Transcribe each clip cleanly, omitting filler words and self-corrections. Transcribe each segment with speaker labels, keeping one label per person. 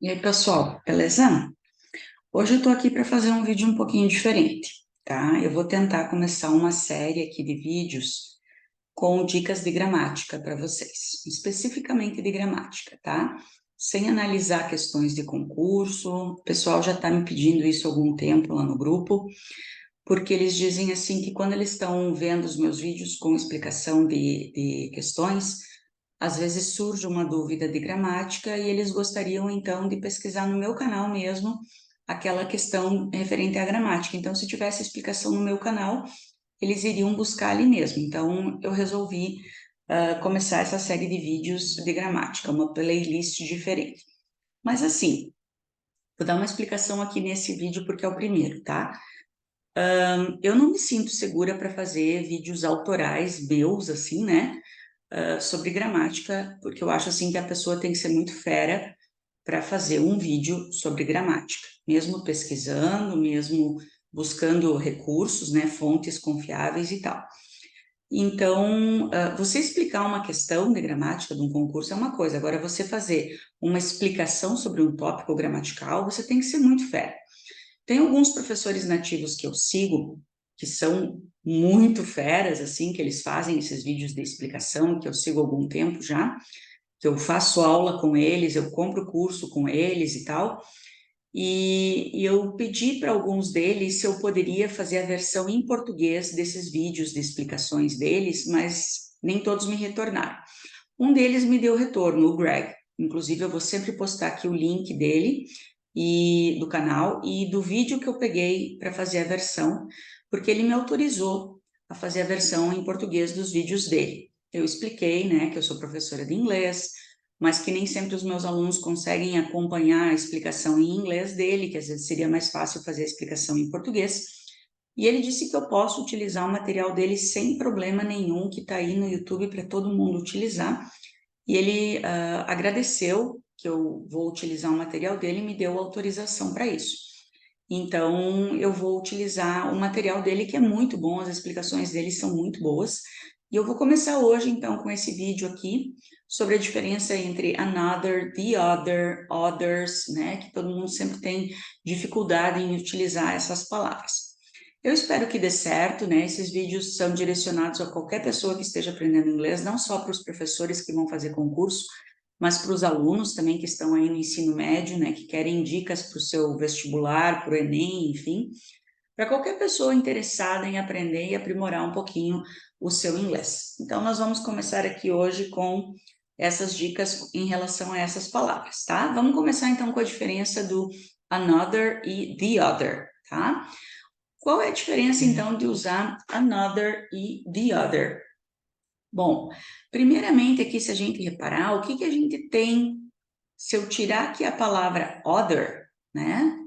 Speaker 1: E aí, pessoal, beleza? Hoje eu tô aqui para fazer um vídeo um pouquinho diferente, tá? Eu vou tentar começar uma série aqui de vídeos com dicas de gramática para vocês, especificamente de gramática, tá? Sem analisar questões de concurso. O pessoal já está me pedindo isso há algum tempo lá no grupo, porque eles dizem assim que quando eles estão vendo os meus vídeos com explicação de questões, às vezes surge uma dúvida de gramática e eles gostariam então de pesquisar no meu canal mesmo aquela questão referente à gramática. Então, se tivesse explicação no meu canal, eles iriam buscar ali mesmo. Então, eu resolvi começar essa série de vídeos de gramática, uma playlist diferente. Mas assim, vou dar uma explicação aqui nesse vídeo porque é o primeiro, tá? Eu não me sinto segura para fazer vídeos autorais meus, assim, né? Sobre gramática, porque eu acho assim que a pessoa tem que ser muito fera para fazer um vídeo sobre gramática, mesmo pesquisando, mesmo buscando recursos, né, fontes confiáveis e tal. Então, você explicar uma questão de gramática de um concurso é uma coisa, agora você fazer uma explicação sobre um tópico gramatical, você tem que ser muito fera. Tem alguns professores nativos que eu sigo, que são muito feras, assim, que eles fazem esses vídeos de explicação, que eu sigo há algum tempo já, que eu faço aula com eles, eu compro curso com eles e tal, e eu pedi para alguns deles se eu poderia fazer a versão em português desses vídeos de explicações deles, mas nem todos me retornaram. Um deles me deu retorno, o Greg. Inclusive, eu vou sempre postar aqui o link dele e do canal e do vídeo que eu peguei para fazer a versão, porque ele me autorizou a fazer a versão em português dos vídeos dele. Eu expliquei, né, que eu sou professora de inglês, mas que nem sempre os meus alunos conseguem acompanhar a explicação em inglês dele, que às vezes seria mais fácil fazer a explicação em português. E ele disse que eu posso utilizar o material dele sem problema nenhum, que está aí no YouTube para todo mundo utilizar. E ele agradeceu que eu vou utilizar o material dele e me deu autorização para isso. Então, eu vou utilizar o material dele, que é muito bom, as explicações dele são muito boas. E eu vou começar hoje, então, com esse vídeo aqui, sobre a diferença entre another, the other, others, né? Que todo mundo sempre tem dificuldade em utilizar essas palavras. Eu espero que dê certo, né? Esses vídeos são direcionados a qualquer pessoa que esteja aprendendo inglês, não só para os professores que vão fazer concurso, mas para os alunos também que estão aí no ensino médio, né? Que querem dicas para o seu vestibular, para o Enem, enfim. Para qualquer pessoa interessada em aprender e aprimorar um pouquinho o seu inglês. Então, nós vamos começar aqui hoje com essas dicas em relação a essas palavras, tá? Vamos começar então com a diferença do another e the other, tá? Qual é a diferença, então, de usar another e the other? Bom, primeiramente aqui, se a gente reparar, o que que a gente tem se eu tirar aqui a palavra other, né?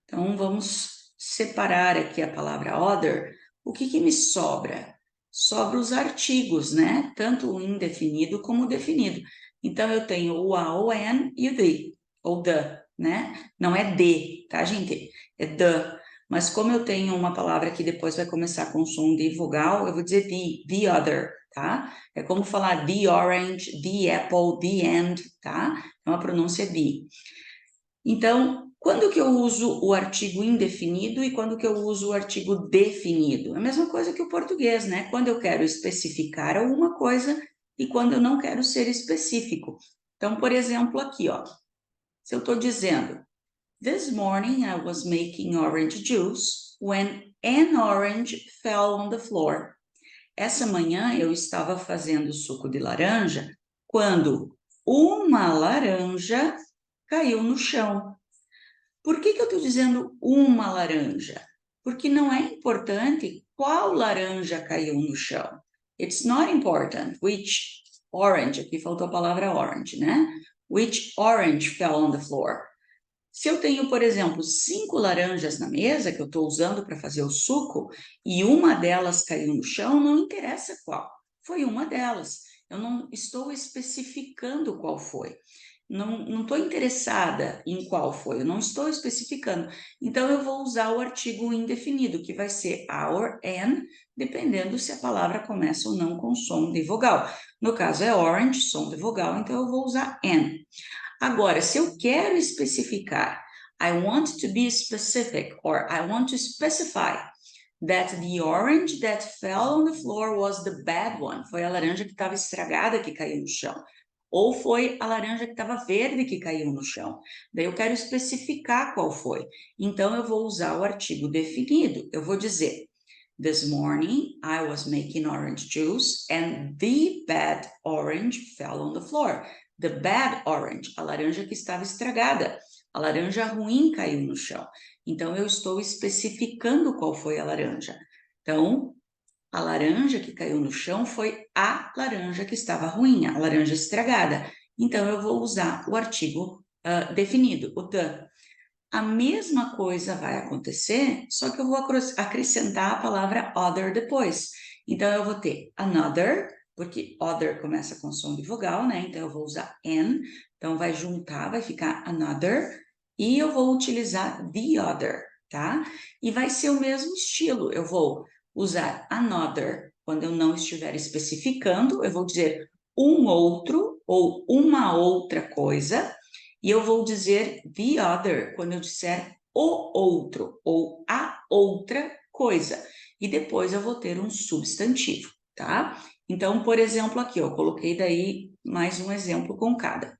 Speaker 1: Então, vamos separar aqui a palavra other. O que que me sobra? Sobra os artigos, né? Tanto o indefinido como o definido. Então, eu tenho o a, o an e o the, ou the, né? Não é de, tá, gente? É the. Mas como eu tenho uma palavra que depois vai começar com som de vogal, eu vou dizer the other, tá? É como falar the orange, the apple, the end, tá? Então, a pronúncia é the. Então, quando que eu uso o artigo indefinido e quando que eu uso o artigo definido? É a mesma coisa que o português, né? Quando eu quero especificar alguma coisa e quando eu não quero ser específico. Então, por exemplo, aqui, ó, se eu estou dizendo, This morning I was making orange juice when an orange fell on the floor. Essa manhã eu estava fazendo suco de laranja quando uma laranja caiu no chão. Por que que eu estou dizendo uma laranja? Porque não é importante qual laranja caiu no chão. It's not important which orange, aqui faltou a palavra orange, né? Which orange fell on the floor. Se eu tenho, por exemplo, 5 laranjas na mesa que eu estou usando para fazer o suco e uma delas caiu no chão, não interessa qual. Foi uma delas. Eu não estou especificando qual foi. Não estou interessada em qual foi, eu não estou especificando. Então, eu vou usar o artigo indefinido, que vai ser our, an, dependendo se a palavra começa ou não com som de vogal. No caso, é orange, som de vogal, então eu vou usar an. Agora, se eu quero especificar, I want to be specific, or I want to specify that the orange that fell on the floor was the bad one. Foi a laranja que estava estragada que caiu no chão. Ou foi a laranja que estava verde que caiu no chão. Daí eu quero especificar qual foi. Então, eu vou usar o artigo definido. Eu vou dizer, this morning I was making orange juice and the bad orange fell on the floor. The bad orange, a laranja que estava estragada. A laranja ruim caiu no chão. Então, eu estou especificando qual foi a laranja. Então, a laranja que caiu no chão foi a laranja que estava ruim, a laranja estragada. Então, eu vou usar o artigo definido, o the. A mesma coisa vai acontecer, só que eu vou acrescentar a palavra other depois. Então, eu vou ter another, porque other começa com som de vogal, né? Então, eu vou usar an. Então, vai juntar, vai ficar another. E eu vou utilizar the other, tá? E vai ser o mesmo estilo. Eu vou usar another quando eu não estiver especificando. Eu vou dizer um outro ou uma outra coisa. E eu vou dizer the other quando eu disser o outro ou a outra coisa. E depois eu vou ter um substantivo, tá? Então, por exemplo, aqui, eu coloquei daí mais um exemplo com cada.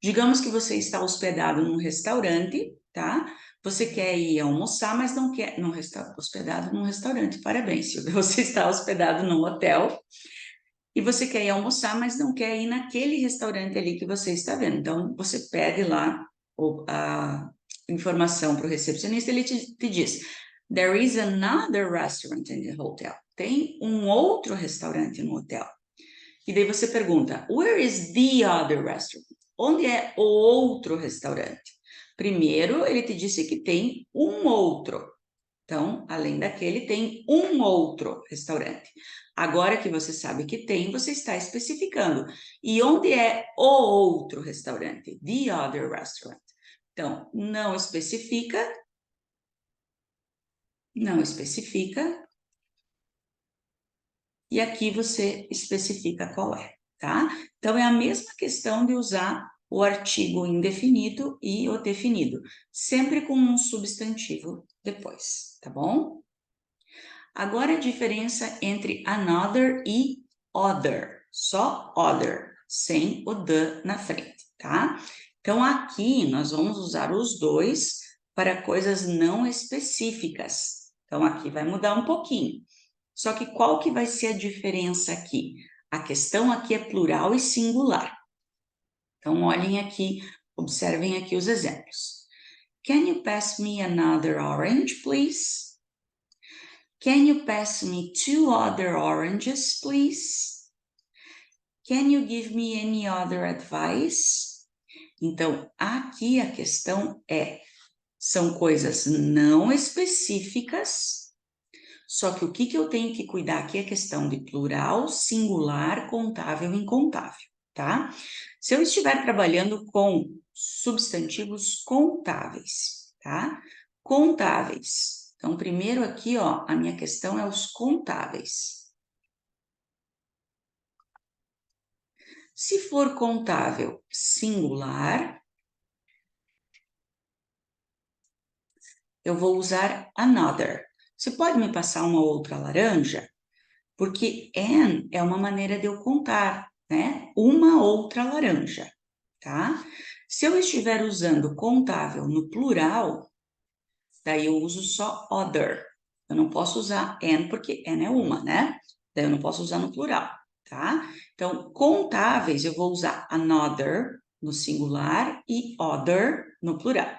Speaker 1: Digamos que você está hospedado num restaurante, tá? Você quer ir almoçar, mas não quer... hospedado num restaurante, parabéns, Silvia. Você está hospedado num hotel e você quer ir almoçar, mas não quer ir naquele restaurante ali que você está vendo. Então, você pede lá a informação para o recepcionista, ele te diz, there is another restaurant in the hotel. Tem um outro restaurante no hotel. E daí você pergunta, where is the other restaurant? Onde é o outro restaurante? Primeiro, ele te disse que tem um outro. Então, além daquele, tem um outro restaurante. Agora que você sabe que tem, você está especificando. E onde é o outro restaurante? The other restaurant. Então, não especifica. E aqui você especifica qual é, tá? Então, é a mesma questão de usar o artigo indefinido e o definido, sempre com um substantivo depois, tá bom? Agora a diferença entre another e other, só other, sem o the na frente, tá? Então, aqui nós vamos usar os dois para coisas não específicas. Então, aqui vai mudar um pouquinho. Só que qual que vai ser a diferença aqui? A questão aqui é plural e singular. Então, olhem aqui, observem aqui os exemplos. Can you pass me another orange, please? Can you pass me 2 other oranges, please? Can you give me any other advice? Então, aqui a questão são coisas não específicas. Só que o que eu tenho que cuidar aqui é a questão de plural, singular, contável e incontável, tá? Se eu estiver trabalhando com substantivos contáveis, tá? Contáveis. Então, primeiro aqui, ó, a minha questão é os contáveis. Se for contável singular, eu vou usar another. Você pode me passar uma outra laranja? Porque an é uma maneira de eu contar, né? Uma outra laranja, tá? Se eu estiver usando contável no plural, daí eu uso só other. Eu não posso usar an, porque an é uma, né? Daí eu não posso usar no plural, tá? Então, contáveis, eu vou usar another no singular e other no plural.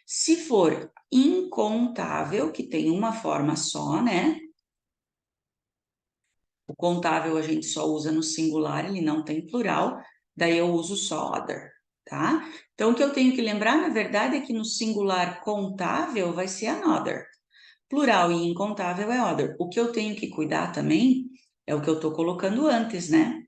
Speaker 1: Se for incontável, que tem uma forma só, né? O contável a gente só usa no singular, ele não tem plural, daí eu uso só other, tá? Então, o que eu tenho que lembrar, na verdade, é que no singular contável vai ser another. Plural e incontável é other. O que eu tenho que cuidar também é o que eu estou colocando antes, né?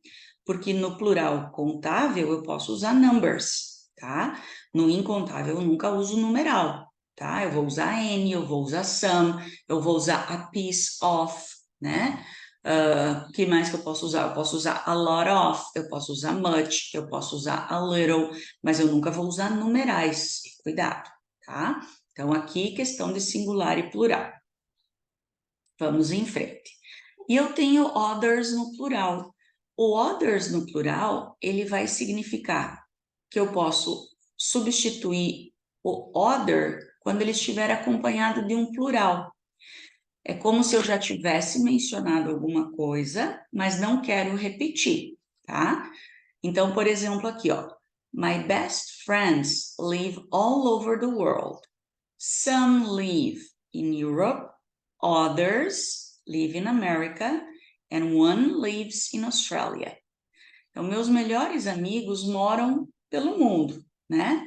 Speaker 1: Porque no plural contável eu posso usar numbers, tá? No incontável eu nunca uso numeral, tá? Eu vou usar any, eu vou usar some, eu vou usar a piece of, né? Que mais que eu posso usar? Eu posso usar a lot of, eu posso usar much, eu posso usar a little, mas eu nunca vou usar numerais. Cuidado, tá? Então, aqui, questão de singular e plural. Vamos em frente. E eu tenho others no plural. O others no plural, ele vai significar que eu posso substituir o other quando ele estiver acompanhado de um plural. É como se eu já tivesse mencionado alguma coisa, mas não quero repetir, tá? Então, por exemplo, aqui, ó. My best friends live all over the world. Some live in Europe, others live in America, and one lives in Australia. Então, meus melhores amigos moram pelo mundo, né?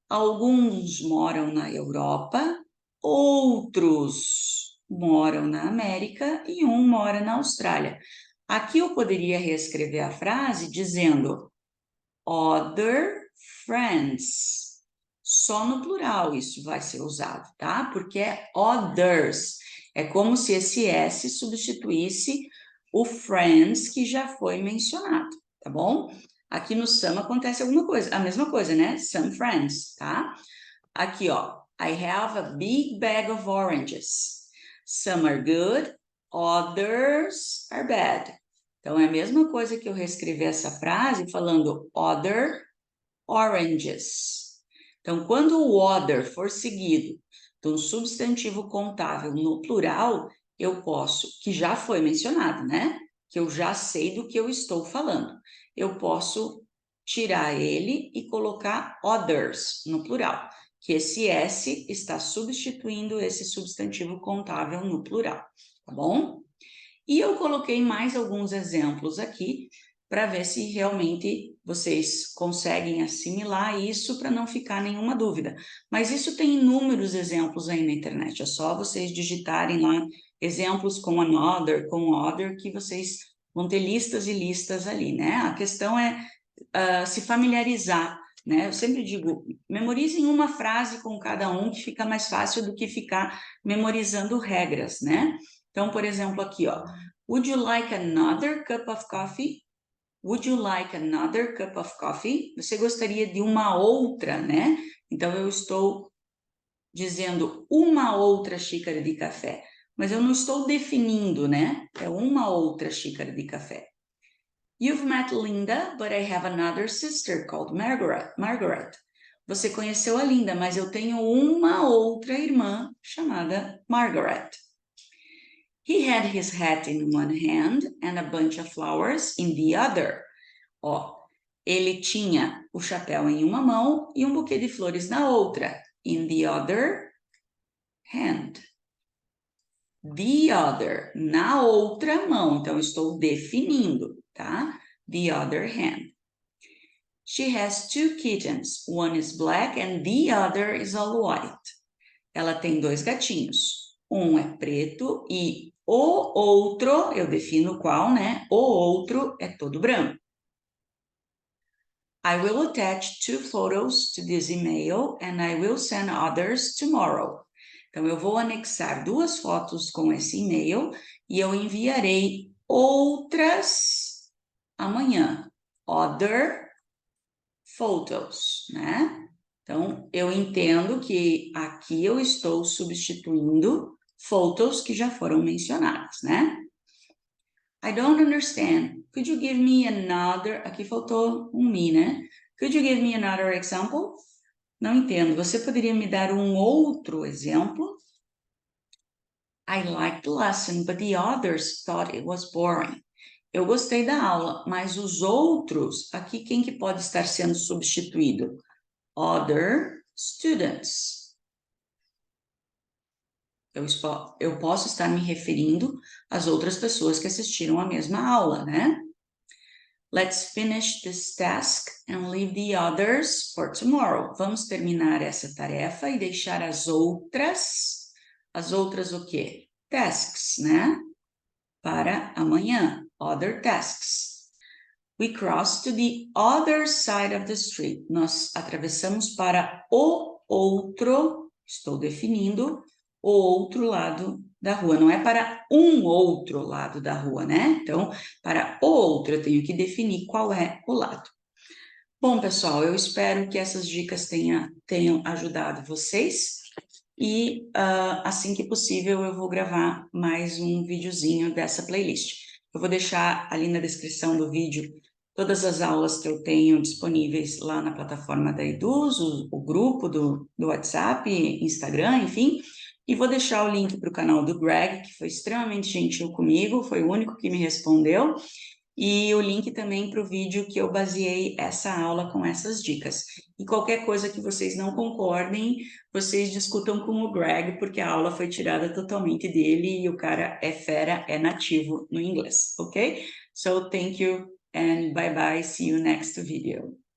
Speaker 1: Alguns moram na Europa, outros moram na América e um mora na Austrália. Aqui eu poderia reescrever a frase dizendo other friends. Só no plural isso vai ser usado, tá? Porque é others. É como se esse S substituísse o friends que já foi mencionado, tá bom? Aqui no some acontece alguma coisa, a mesma coisa, né? Some friends, tá? Aqui, ó. I have a big bag of oranges. Some are good, others are bad. Então, é a mesma coisa que eu reescrever essa frase falando other oranges. Então, quando o other for seguido de um substantivo contável no plural, eu posso, que já foi mencionado, né? Que eu já sei do que eu estou falando. Eu posso tirar ele e colocar others no plural, que esse S está substituindo esse substantivo contável no plural, tá bom? E eu coloquei mais alguns exemplos aqui para ver se realmente vocês conseguem assimilar isso para não ficar nenhuma dúvida. Mas isso tem inúmeros exemplos aí na internet, é só vocês digitarem lá exemplos com another, com other, que vocês vão ter listas e listas ali, né? A questão é se familiarizar, né? Eu sempre digo, memorizem uma frase com cada um, que fica mais fácil do que ficar memorizando regras, né? Então, por exemplo, aqui, ó. Would you like another cup of coffee? Would you like another cup of coffee? Você gostaria de uma outra, né? Então, eu estou dizendo uma outra xícara de café, mas eu não estou definindo, né? É uma outra xícara de café. You've met Linda, but I have another sister called Margaret. Você conheceu a Linda, mas eu tenho uma outra irmã chamada Margaret. He had his hat in one hand and a bunch of flowers in the other. Ó, ele tinha o chapéu em uma mão e um buquê de flores na outra. In the other hand. The other, na outra mão. Então, estou definindo, tá? The other hand. She has two kittens. One is black and the other is all white. Ela tem dois gatinhos. Um é preto e o outro, eu defino qual, né? O outro é todo branco. I will attach 2 photos to this email and I will send others tomorrow. Então, eu vou anexar 2 fotos com esse e-mail e eu enviarei outras amanhã. Other photos, né? Então, eu entendo que aqui eu estou substituindo photos que já foram mencionadas, né? I don't understand. Could you give me another... Aqui faltou um me, né? Could you give me another example? Não entendo. Você poderia me dar um outro exemplo? I liked the lesson, but the others thought it was boring. Eu gostei da aula, mas os outros, aqui quem que pode estar sendo substituído? Other students. Eu posso estar me referindo às outras pessoas que assistiram a mesma aula, né? Let's finish this task and leave the others for tomorrow. Vamos terminar essa tarefa e deixar as outras o quê? Tasks, né? Para amanhã, other tasks. We cross to the other side of the street. Nós atravessamos para o outro, estou definindo, o outro lado da rua, não é para um outro lado da rua, né? Então, para o outro, eu tenho que definir qual é o lado. Bom, pessoal, eu espero que essas dicas tenham ajudado vocês e assim que possível eu vou gravar mais um videozinho dessa playlist. Eu vou deixar ali na descrição do vídeo todas as aulas que eu tenho disponíveis lá na plataforma da Eduz, o grupo do WhatsApp, Instagram, enfim, e vou deixar o link para o canal do Greg, que foi extremamente gentil comigo, foi o único que me respondeu, e o link também para o vídeo que eu baseei essa aula com essas dicas. E qualquer coisa que vocês não concordem, vocês discutam com o Greg, porque a aula foi tirada totalmente dele e o cara é fera, é nativo no inglês, ok? So, thank you and bye bye, see you next video.